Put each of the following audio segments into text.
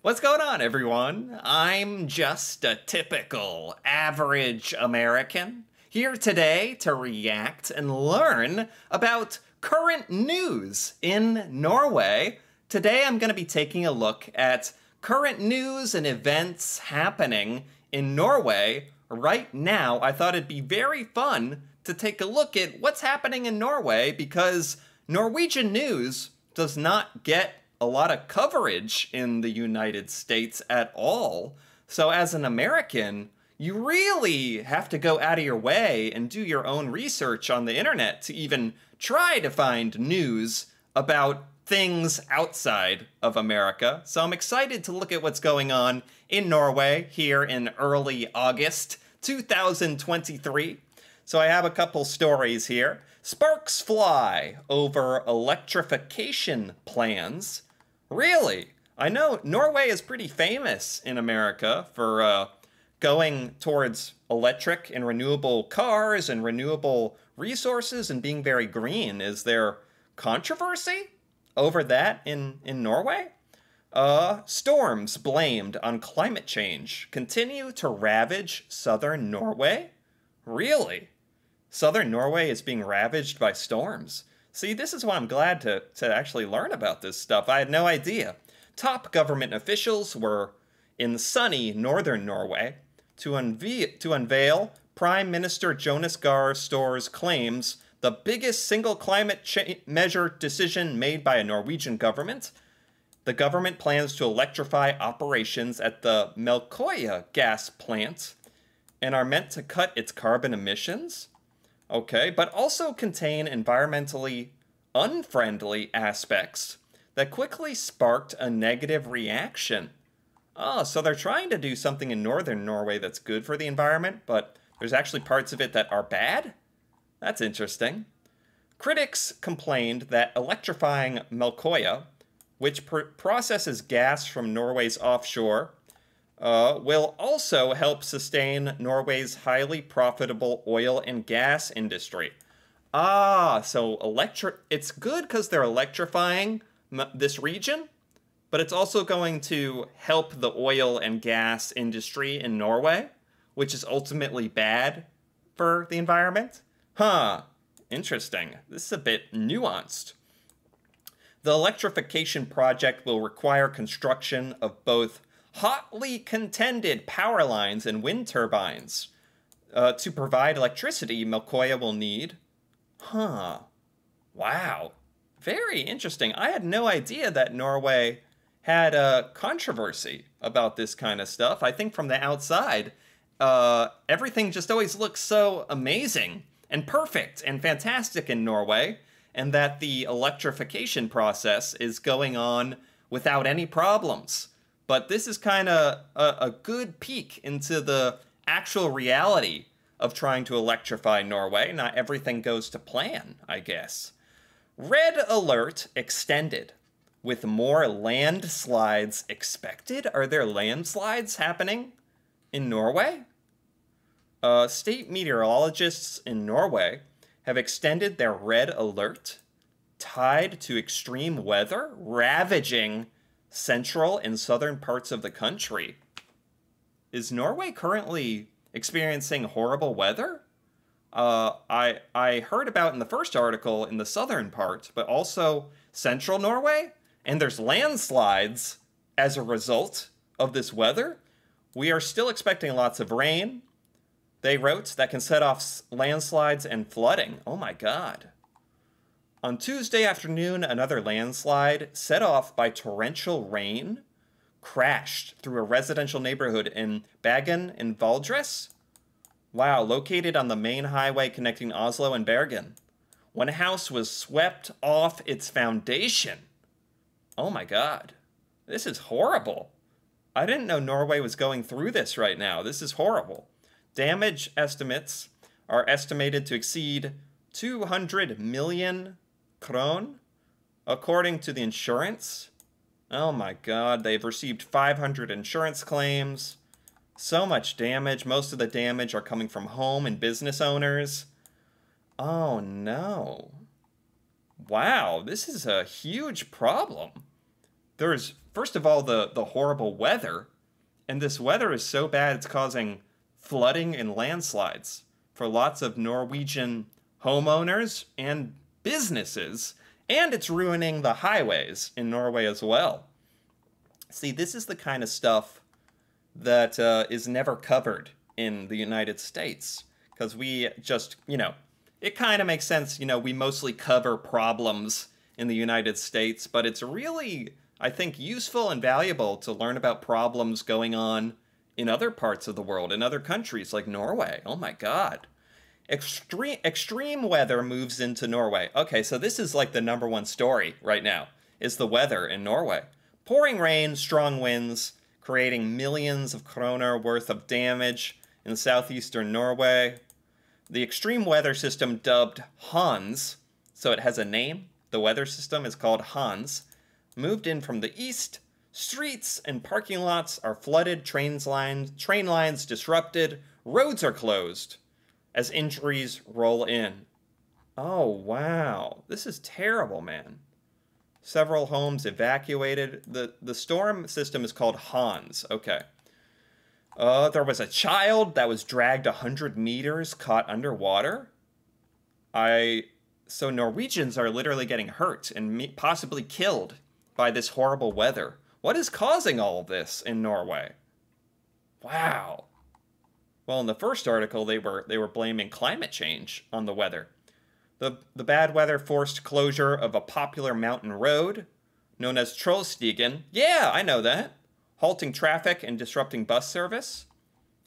What's going on, everyone? I'm just a typical average American here today to react and learn about current news in Norway. Today I'm going to be taking a look at current news and events happening in Norway right now. I thought it'd be very fun to take a look at what's happening in Norway because Norwegian news does not get a lot of coverage in the United States at all. So as an American, you really have to go out of your way and do your own research on the internet to even try to find news about things outside of America. So I'm excited to look at what's going on in Norway here in early August 2023. So I have a couple stories here. Sparks fly over electrification plans. Really? I know Norway is pretty famous in America for going towards electric and renewable cars and renewable resources and being very green. Is there controversy over that in Norway? Storms blamed on climate change continue to ravage southern Norway? Really? Southern Norway is being ravaged by storms. See, this is why I'm glad to actually learn about this stuff. I had no idea. Top government officials were in sunny northern Norway to unveil Prime Minister Jonas Gahr Store's claims the biggest single climate measure decision made by a Norwegian government. The government plans to electrify operations at the Melkøya gas plant and are meant to cut its carbon emissions. Okay, but also contain environmentally unfriendly aspects that quickly sparked a negative reaction. Oh, so they're trying to do something in northern Norway that's good for the environment, but there's actually parts of it that are bad? That's interesting. Critics complained that electrifying Melkøya, which processes gas from Norway's offshore, will also help sustain Norway's highly profitable oil and gas industry. So it's good because they're electrifying this region, but it's also going to help the oil and gas industry in Norway, which is ultimately bad for the environment. Interesting. This is a bit nuanced. The electrification project will require construction of both hotly contended power lines and wind turbines. To provide electricity, Melkøya will need. Wow. Very interesting. I had no idea that Norway had a controversy about this kind of stuff. I think from the outside, everything just always looks so amazing and perfect and fantastic in Norway, and that the electrification process is going on without any problems. But this is kind of a good peek into the actual reality of trying to electrify Norway. Not everything goes to plan, I guess. Red alert extended with more landslides expected. Are there landslides happening in Norway? State meteorologists in Norway have extended their red alert tied to extreme weather ravaging central and southern parts of the country. Is Norway currently experiencing horrible weather? I heard about in the first article in the southern part, but also central Norway, and there's landslides as a result of this weather. We are still expecting lots of rain, they wrote, that can set off landslides and flooding. Oh my God. On Tuesday afternoon, another landslide, set off by torrential rain, crashed through a residential neighborhood in Bergen and Valdres. Wow, located on the main highway connecting Oslo and Bergen. One house was swept off its foundation. Oh my God. This is horrible. I didn't know Norway was going through this right now. This is horrible. Damage estimates are estimated to exceed 200 million kron, according to the insurance. Oh my God, they've received 500 insurance claims. So much damage. Most of the damage are coming from home and business owners. Oh no. Wow, this is a huge problem. There's first of all, the horrible weather. And this weather is so bad it's causing flooding and landslides for lots of Norwegian homeowners and businesses. And it's ruining the highways in Norway as well. See, this is the kind of stuff that is never covered in the United States. Because we just, it kind of makes sense, we mostly cover problems in the United States, but it's really, I think, useful and valuable to learn about problems going on in other parts of the world, in other countries like Norway. Oh my God. Extreme weather moves into Norway. Okay, so this is like the #1 story right now, is the weather in Norway. Pouring rain, strong winds, creating millions of kroner worth of damage in southeastern Norway. The extreme weather system dubbed Hans, so it has a name. The weather system is called Hans. Moved in from the east. Streets and parking lots are flooded, train lines disrupted, roads are closed as injuries roll in. Oh, wow. This is terrible, man. Several homes evacuated. The storm system is called Hans. Okay. There was a child that was dragged 100 meters, caught underwater. So Norwegians are literally getting hurt and possibly killed by this horrible weather. What is causing all of this in Norway? Wow. Well, in the first article, they were blaming climate change on the weather. The bad weather forced closure of a popular mountain road known as Trollstigen. Yeah, I know that. Halting traffic and disrupting bus service.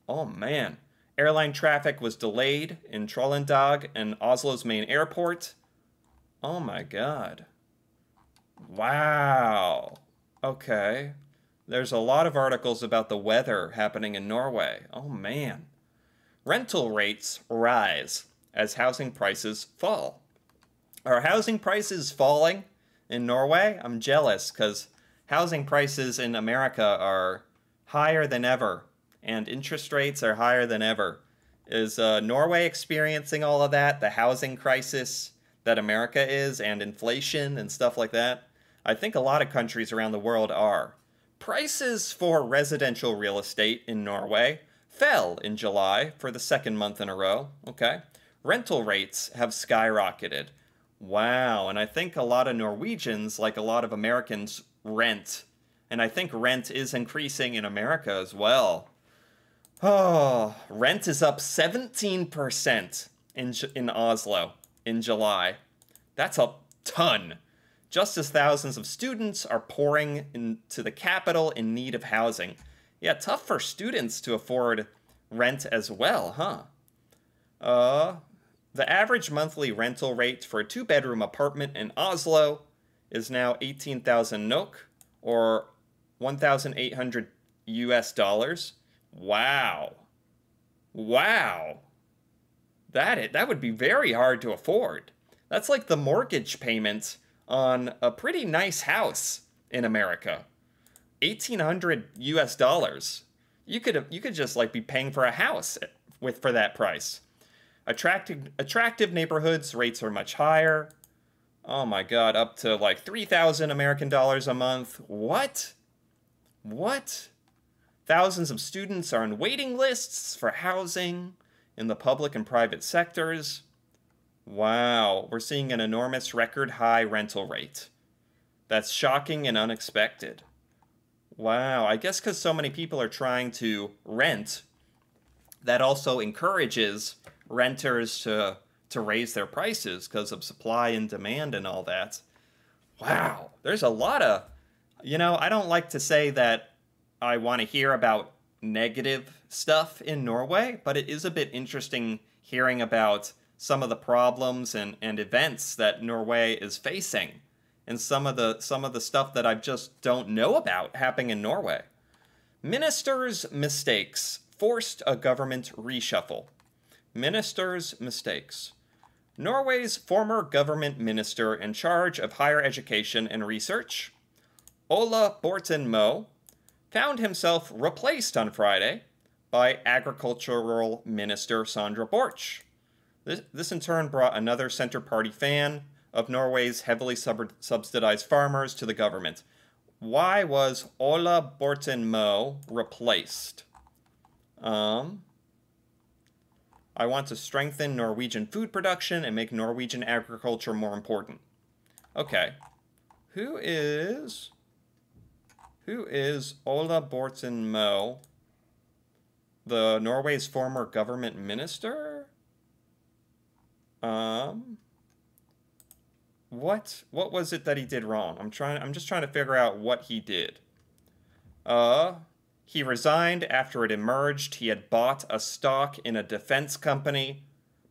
Oh man. Airline traffic was delayed in Trollendag and Oslo's main airport. Oh my God. Wow. Okay. There's a lot of articles about the weather happening in Norway. Oh man. Rental rates rise as housing prices fall. Are housing prices falling in Norway? I'm jealous because housing prices in America are higher than ever and interest rates are higher than ever. Is Norway experiencing all of that? The housing crisis that America is and inflation and stuff like that? I think a lot of countries around the world are. Prices for residential real estate in Norway fell in July for the second month in a row. Okay. Rental rates have skyrocketed. Wow. And I think a lot of Norwegians, like a lot of Americans, rent. And I think rent is increasing in America as well. Oh, rent is up 17% in Oslo in July. That's a ton. Just as thousands of students are pouring into the capital in need of housing. Yeah, tough for students to afford rent as well, huh? The average monthly rental rate for a 2-bedroom apartment in Oslo is now 18,000 NOK, or $1,800 US. Wow. Wow. That would be very hard to afford. That's like the mortgage payment on a pretty nice house in America. $1,800 US. You could just like be paying for a house for that price. Attractive neighborhoods rates are much higher. Oh my God, up to like 3,000 American dollars a month. What? What? Thousands of students are on waiting lists for housing in the public and private sectors. Wow, we're seeing an enormous record high rental rate. That's shocking and unexpected. Wow, I guess because so many people are trying to rent, that also encourages renters to raise their prices because of supply and demand and all that. Wow, there's a lot of, I don't like to say that I want to hear about negative stuff in Norway, but it is a bit interesting hearing about some of the problems and events that Norway is facing, and some of the stuff that I just don't know about happening in Norway. Ministers' mistakes forced a government reshuffle. Ministers' mistakes. Norway's former government minister in charge of higher education and research, Ola Borten Moe, found himself replaced on Friday by Agricultural Minister Sandra Borch. This in turn brought another center party fan of Norway's heavily subsidized farmers to the government. Why was Ola Borten Moe replaced? I want to strengthen Norwegian food production and make Norwegian agriculture more important. Okay. Who is Ola Borten Moe? The Norway's former government minister? What was it that he did wrong? I'm just trying to figure out what he did. He resigned after it emerged he had bought a stock in a defense company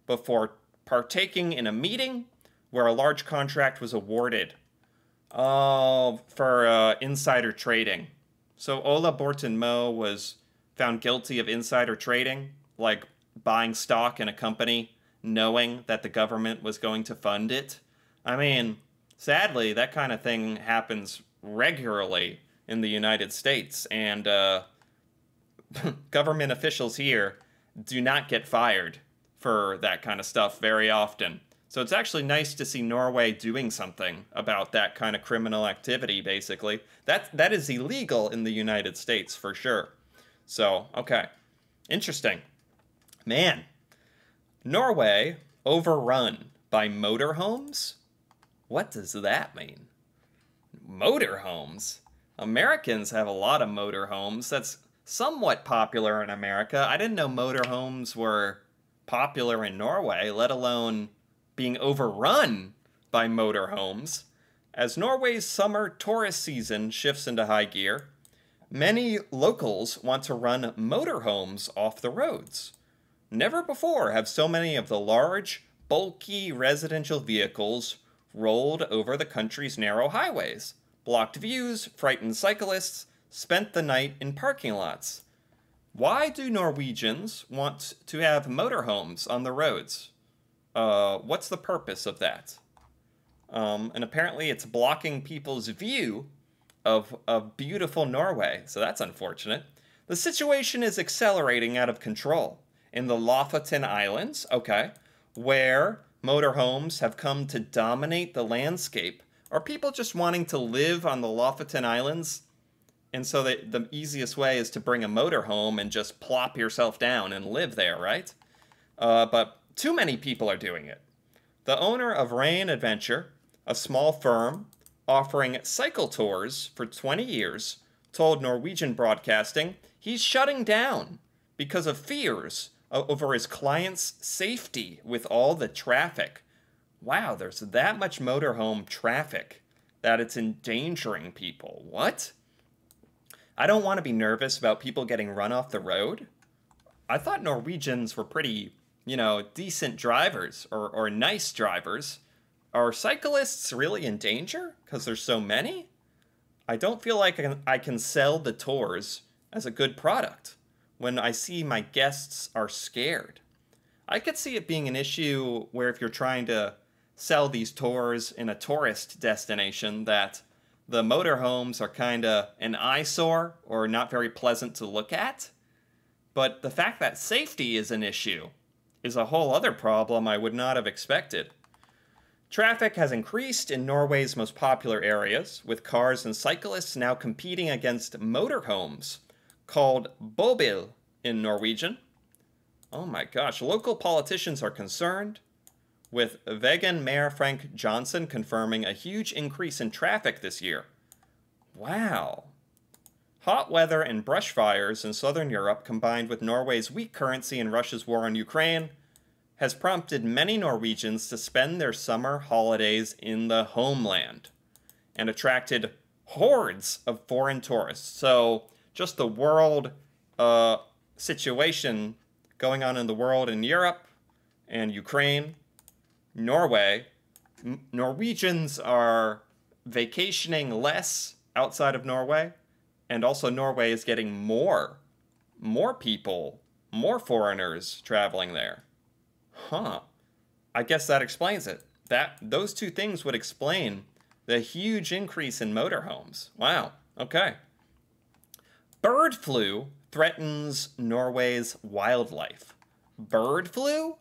before partaking in a meeting where a large contract was awarded. Oh, for insider trading. So Ola Borten Moe was found guilty of insider trading, like buying stock in a company knowing that the government was going to fund it. I mean, sadly, that kind of thing happens regularly in the United States, and government officials here do not get fired for that kind of stuff very often. So it's actually nice to see Norway doing something about that kind of criminal activity, basically. That is illegal in the United States, for sure. So, okay. Interesting. Man, Norway overrun by motorhomes? What does that mean? Motorhomes? Americans have a lot of motorhomes. That's somewhat popular in America. I didn't know motorhomes were popular in Norway, let alone being overrun by motorhomes. As Norway's summer tourist season shifts into high gear, many locals want to run motorhomes off the roads. Never before have so many of the large, bulky residential vehicles rolled over the country's narrow highways, blocked views, frightened cyclists, spent the night in parking lots. Why do Norwegians want to have motorhomes on the roads? What's the purpose of that? And apparently it's blocking people's view of beautiful Norway, so that's unfortunate. The situation is accelerating out of control. In the Lofoten Islands, okay, where motorhomes have come to dominate the landscape, are people just wanting to live on the Lofoten Islands? And so the easiest way is to bring a motorhome and just plop yourself down and live there, right? But too many people are doing it. The owner of Rain Adventure, a small firm offering cycle tours for 20 years, told Norwegian Broadcasting he's shutting down because of fears over his clients' safety with all the traffic. Wow, there's that much motorhome traffic that it's endangering people. What? I don't want to be nervous about people getting run off the road. I thought Norwegians were pretty, decent drivers or nice drivers. Are cyclists really in danger because there's so many? I don't feel like I can sell the tours as a good product when I see my guests are scared. I could see it being an issue where if you're trying to sell these tours in a tourist destination, that the motorhomes are kind of an eyesore or not very pleasant to look at. But the fact that safety is an issue is a whole other problem I would not have expected. Traffic has increased in Norway's most popular areas, with cars and cyclists now competing against motorhomes, called bobil in Norwegian. Oh my gosh, local politicians are concerned, with Vegan Mayor Frank Johnson confirming a huge increase in traffic this year. Wow. Hot weather and brush fires in southern Europe, combined with Norway's weak currency and Russia's war on Ukraine, has prompted many Norwegians to spend their summer holidays in the homeland and attracted hordes of foreign tourists. So just the world situation going on in the world in Europe and Ukraine, Norway, Norwegians are vacationing less outside of Norway, and also Norway is getting more people, more foreigners traveling there. Huh. I guess that explains it. Those two things would explain the huge increase in motorhomes. Wow. Okay. Bird flu threatens Norway's wildlife. Bird flu?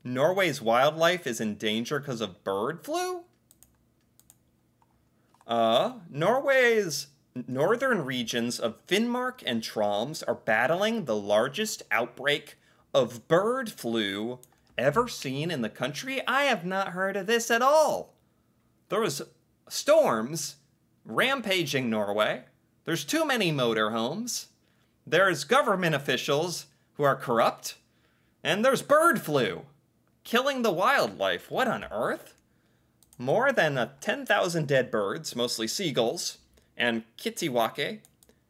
Norway's wildlife is in danger because of bird flu? Norway's northern regions of Finnmark and Troms are battling the largest outbreak of bird flu ever seen in the country. I have not heard of this at all. There was storms rampaging Norway. There's too many motorhomes. There's government officials who are corrupt. And there's bird flu killing the wildlife. What on earth? More than 10,000 dead birds, mostly seagulls, and kittiwake,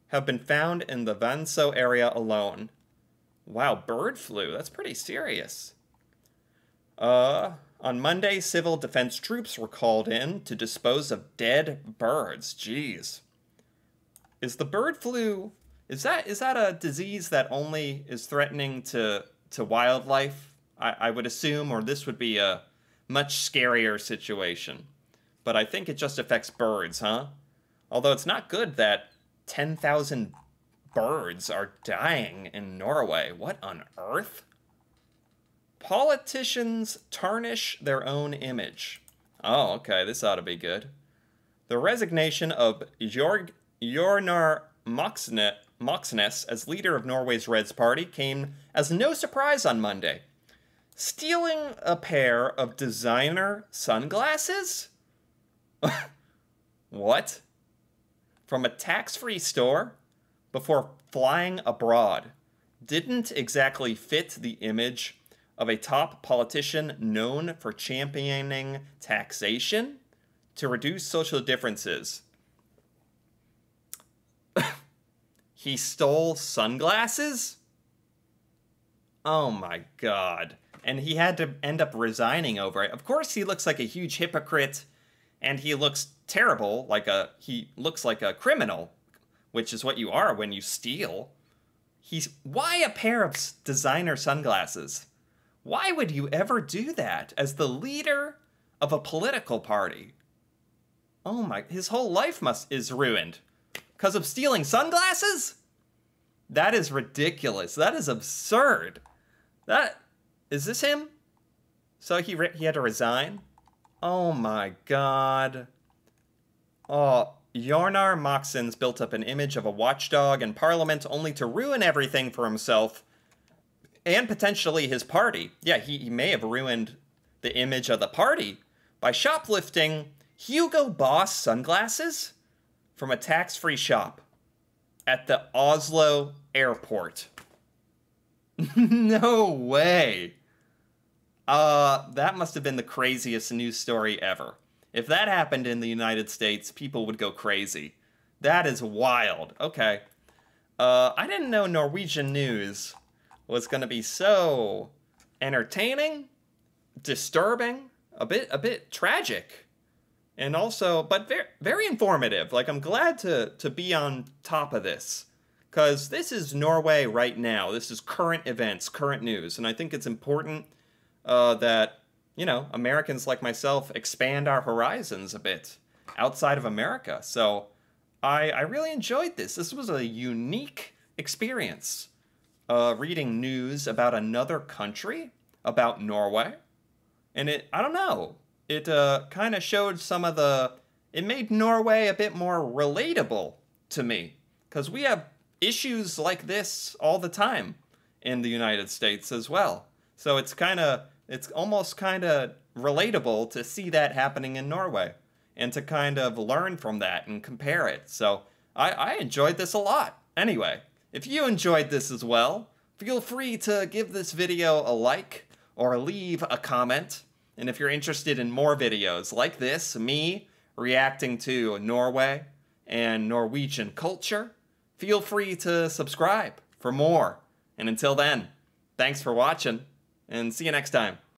have been found in the Vansø area alone. Wow, bird flu. That's pretty serious. On Monday, civil defense troops were called in to dispose of dead birds. Jeez. Is the bird flu... Is that a disease that only is threatening to wildlife? I would assume, or this would be a much scarier situation. But I think it just affects birds, huh? Although it's not good that 10,000 birds are dying in Norway. What on earth? Politicians tarnish their own image. Oh, okay, this ought to be good. The resignation of Bjørnar Moxnes as leader of Norway's Reds Party came as no surprise on Monday. Stealing a pair of designer sunglasses? What? From a tax-free store before flying abroad didn't exactly fit the image of a top politician known for championing taxation to reduce social differences. He stole sunglasses? Oh my god. And he had to end up resigning over it. Of course he looks like a huge hypocrite, and he looks terrible, he looks like a criminal, which is what you are when you steal. Why a pair of designer sunglasses? Why would you ever do that as the leader of a political party? Oh my, his whole life is ruined. Because of stealing sunglasses? That is ridiculous. That is absurd. Is this him? So he had to resign? Oh my god. Oh, Bjørnar Moxnes built up an image of a watchdog in Parliament only to ruin everything for himself and potentially his party. Yeah, he may have ruined the image of the party by shoplifting Hugo Boss sunglasses from a tax-free shop at the Oslo airport. No way. That must have been the craziest news story ever. If that happened in the United States, people would go crazy. That is wild. Okay. I didn't know Norwegian news was going to be so entertaining, disturbing, a bit tragic, and also, but very, very informative. Like, I'm glad to be on top of this, because this is Norway right now. This is current events, current news, and I think it's important that, you know, Americans like myself expand our horizons a bit outside of America. So I really enjoyed this. This was a unique experience, reading news about another country, about Norway. And I don't know, it kind of showed it made Norway a bit more relatable to me. Because we have issues like this all the time in the United States as well. So it's almost kind of relatable to see that happening in Norway and to kind of learn from that and compare it. So I enjoyed this a lot. Anyway, if you enjoyed this as well, feel free to give this video a like or leave a comment. And if you're interested in more videos like this, me reacting to Norway and Norwegian culture, feel free to subscribe for more. And until then, thanks for watching, and see you next time.